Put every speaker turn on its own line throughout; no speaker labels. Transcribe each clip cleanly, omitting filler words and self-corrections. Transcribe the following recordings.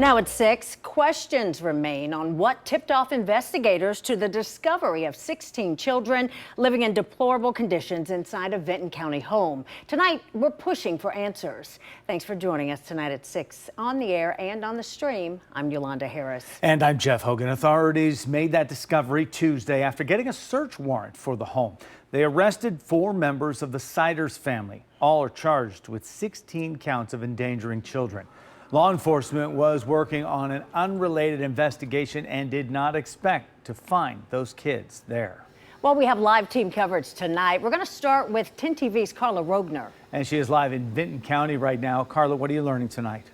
Now at 6, questions remain on what tipped off investigators to the discovery of 16 children living in deplorable conditions inside a Vinton County home. Tonight, we're pushing for answers. Thanks for joining us tonight at 6 on the air and on the stream. I'm Yolanda Harris.
And I'm Jeff Hogan. Authorities made that discovery Tuesday after getting a search warrant for the home. They arrested 4 members of the Siders family. All are charged with 16 counts of endangering children. Law enforcement was working on an unrelated investigation and did not expect to find those kids there.
Well, we have live team coverage tonight. We're going to start with 10 TV's Carla Rogner.
And she is live in Vinton County right now. Carla, what are you learning tonight?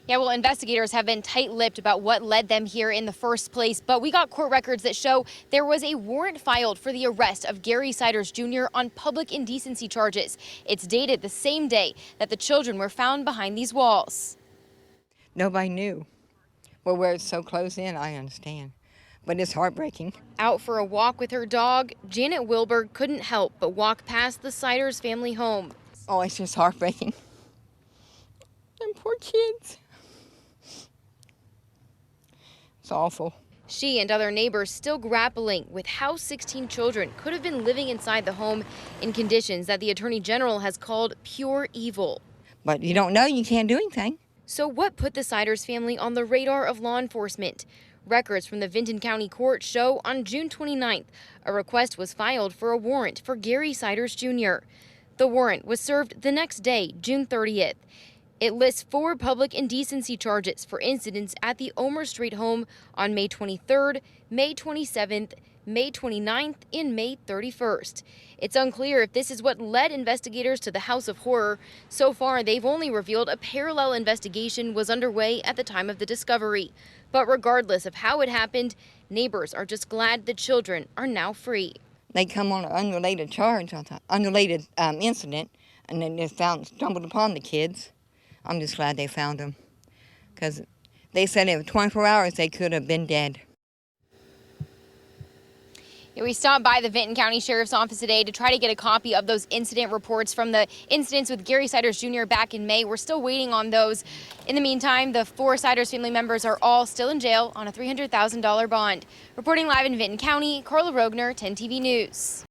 Yeah, well, investigators have been tight-lipped about what led them here in the first place, but we got court records that show there was a warrant filed for the arrest of Gary Siders Jr. on public indecency charges. It's dated the same day that the children were found behind these walls.
Nobody knew. Well, where it's so close in, I understand, but it's heartbreaking.
Out for a walk with her dog, Janet Wilbur couldn't help but walk past the Siders family home.
Oh, it's just heartbreaking. Them poor kids. It's awful.
She and other neighbors still grappling with how 16 children could have been living inside the home in conditions that the Attorney General has called pure evil.
But you don't know, you can't do anything.
So what put the Siders family on the radar of law enforcement? Records from the Vinton County Court show on June 29th, a request was filed for a warrant for Gary Siders Jr. The warrant was served the next day, June 30th. It lists 4 public indecency charges for incidents at the Omer Street home on May 23rd, May 27th, May 29th, and May 31st. It's unclear if this is what led investigators to the House of Horror. So far, they've only revealed a parallel investigation was underway at the time of the discovery. But regardless of how it happened, neighbors are just glad the children are now free.
They come on an unrelated charge, unrelated incident, and then they stumbled upon the kids. I'm just glad they found them, because they said in 24 hours they could have been dead.
Yeah, we stopped by the Vinton County Sheriff's Office today to try to get a copy of those incident reports from the incidents with Gary Siders Jr. back in May. We're still waiting on those. In the meantime, the 4 Siders family members are all still in jail on a $300,000 bond. Reporting live in Vinton County, Carla Rogner, 10 TV News.